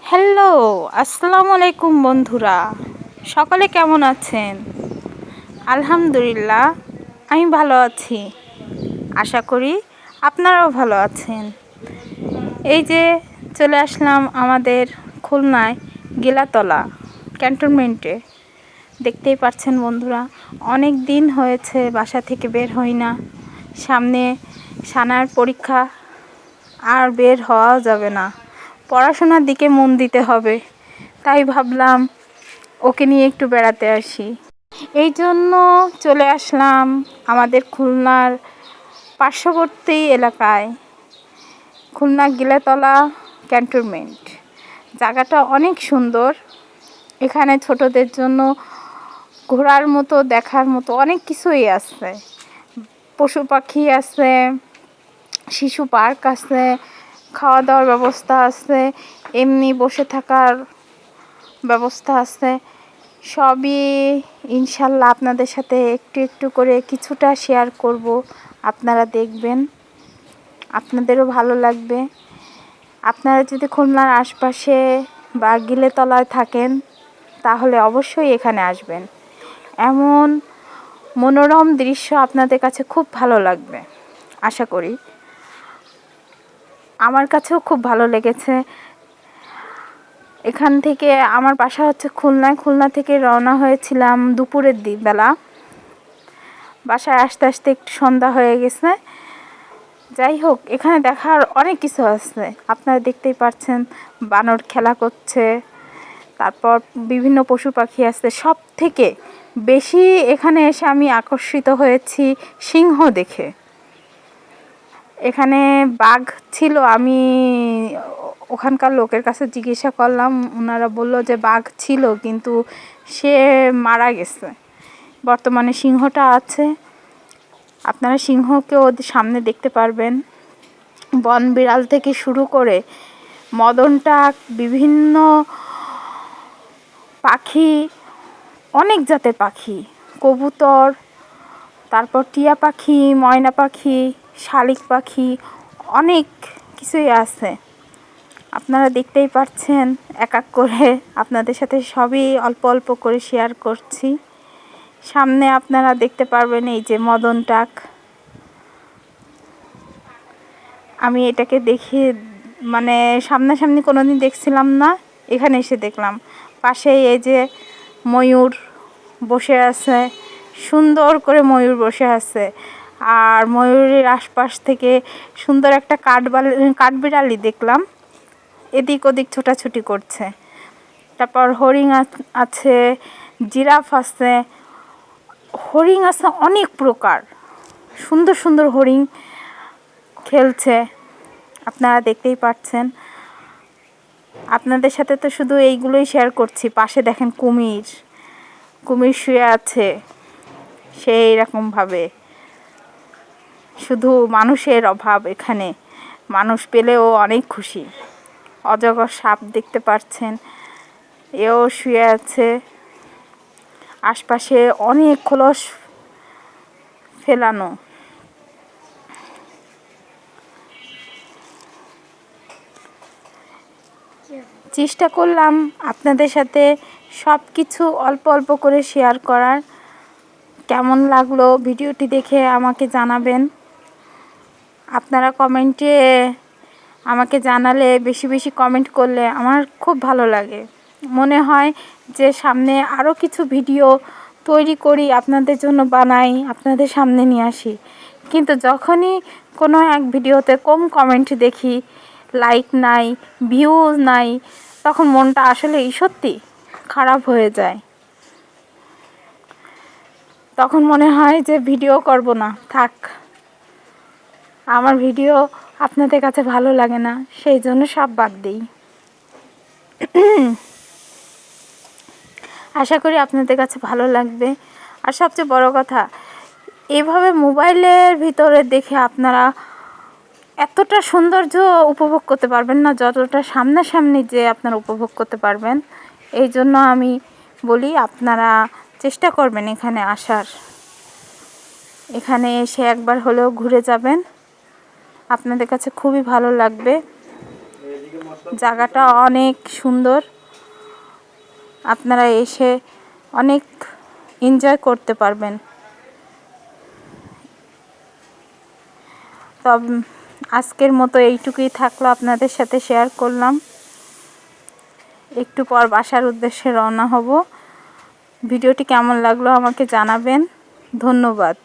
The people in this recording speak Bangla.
হ্যালো, আসসালামু আলাইকুম বন্ধুরা। সকলে কেমন আছেন? আলহামদুলিল্লাহ, আমি ভালো আছি। আশা করি আপনারাও ভালো আছেন। এই যে চলে আসলাম আমাদের খুলনায় গিলাতলা ক্যান্টনমেন্টে। দেখতেই পাচ্ছেন বন্ধুরা, অনেক দিন হয়েছে বাসা থেকে বের হই না। সামনে সানার পরীক্ষা, আর বের হওয়াও যাবে না। পড়াশোনার দিকে মন দিতে হবে, তাই ভাবলাম ওকে নিয়ে একটু বেড়াতে আসি। এই জন্য চলে আসলাম আমাদের খুলনার পার্শ্ববর্তী এলাকায়, খুলনা গিলাতলা ক্যান্টনমেন্ট। জায়গাটা অনেক সুন্দর। এখানে ছোটদের জন্য ঘোরার মতো, দেখার মতো অনেক কিছুই আছে। পশু পাখি আছে, শিশু পার্ক আছে, খাওয়া দাওয়ার ব্যবস্থা আছে, এমনি বসে থাকার ব্যবস্থা আছে। সবই ইনশাল্লাহ আপনাদের সাথে একটু একটু করে কিছুটা শেয়ার করব। আপনারা দেখবেন, আপনাদেরও ভালো লাগবে। আপনারা যদি খুলনার আশপাশে বা গিলেতলায় থাকেন, তাহলে অবশ্যই এখানে আসবেন। এমন মনোরম দৃশ্য আপনাদের কাছে খুব ভালো লাগবে আশা করি। আমার কাছেও খুব ভালো লেগেছে। এখান থেকে আমার বাসা হচ্ছে খুলনায়। খুলনা থেকে রওনা হয়েছিলাম দুপুরের বেলা। বাসায় আসতে আসতে একটু সন্ধ্যা হয়ে গেছে। যাই হোক, এখানে দেখার অনেক কিছু আছে। আপনারা দেখতেই পাচ্ছেন, বানর খেলা করছে, তারপর বিভিন্ন পশু পাখি আছে। সব থেকে বেশি এখানে এসে আমি আকর্ষিত হয়েছি সিংহ দেখে। এখানে বাঘ ছিল, আমি ওখানকার লোকের কাছে জিজ্ঞাসা করলাম, ওনারা বলল যে বাঘ ছিল কিন্তু সে মারা গেছে। বর্তমানে সিংহটা আছে। আপনারা সিংহকেও সামনে দেখতে পারবেন। বন বিড়াল থেকে শুরু করে মদন টাক, বিভিন্ন পাখি, অনেক জাতের পাখি, কবুতর, তারপর টিয়া পাখি, ময়না পাখি, শালিক পাখি, অনেক কিছুই আছে। আপনারা দেখতেই পাচ্ছেন, এক এক করে আপনাদের সাথে সবই অল্প অল্প করে শেয়ার করছি। সামনে আপনারা দেখতে পারবেন এই যে মদন টাক। আমি এটাকে দেখে মানে সামনাসামনি কোনোদিন দেখছিলাম না, এখানে এসে দেখলাম। পাশেই এই যে ময়ূর বসে আছে, সুন্দর করে ময়ূর বসে আছে। আর ময়ূরের আশপাশ থেকে সুন্দর একটা কাঠবিড়ালি দেখলাম, এদিক ওদিক ছোটাছুটি করছে। তারপর হরিণ আছে, জিরাফ আছে, হরিণ আছে অনেক প্রকার, সুন্দর সুন্দর হরিণ খেলছে। আপনারা দেখতেই পাচ্ছেন। আপনাদের সাথে তো শুধু এইগুলোই শেয়ার করছি। পাশে দেখেন কুমির, কুমির শুয়ে আছে সেই রকমভাবে। শুধু মানুষের অভাব এখানে, মানুষ পেলেও অনেক খুশি। অজগর সাপ দেখতে পাচ্ছেন, এও শুয়ে আছে। আশপাশে অনেক খোলস ফেলানো। চেষ্টা করলাম আপনাদের সাথে সব কিছু অল্প অল্প করে শেয়ার করার। কেমন লাগলো ভিডিওটি দেখে আমাকে জানাবেন। আপনারা কমেন্টে আমাকে জানালে, বেশি বেশি কমেন্ট করলে আমার খুব ভালো লাগে। মনে হয় যে সামনে আরও কিছু ভিডিও তৈরি করি, আপনাদের জন্য বানাই, আপনাদের সামনে নিয়ে আসি। কিন্তু যখনই কোনো এক ভিডিওতে কম কমেন্ট দেখি, লাইক নাই, ভিউজ নাই, তখন মনটা আসলেই সত্যি খারাপ হয়ে যায়। তখন মনে হয় যে ভিডিও করব না, থাক, আমার ভিডিও আপনাদের কাছে ভালো লাগে না, সেই জন্য সব বাদ দিই। আশা করি আপনাদের কাছে ভালো লাগবে। আর সবচেয়ে বড় কথা, এভাবে মোবাইলের ভিতরে দেখে আপনারা এতটা সৌন্দর্য উপভোগ করতে পারবেন না, যতটা সামনাসামনি যে আপনারা উপভোগ করতে পারবেন। এই জন্য আমি বলি, আপনারা চেষ্টা করবেন এখানে আসার। এখানে এসে একবার হলেও ঘুরে যাবেন, আপনাদের কাছে খুবই ভালো লাগবে। জায়গাটা অনেক সুন্দর, আপনারা এসে অনেক এনজয় করতে পারবেন। তবে আজকের মতো এইটুকুই থাকলো, আপনাদের সাথে শেয়ার করলাম। একটু পর বাসার উদ্দেশ্যে রওনা হব। ভিডিওটি কেমন লাগলো আমাকে জানাবেন। ধন্যবাদ।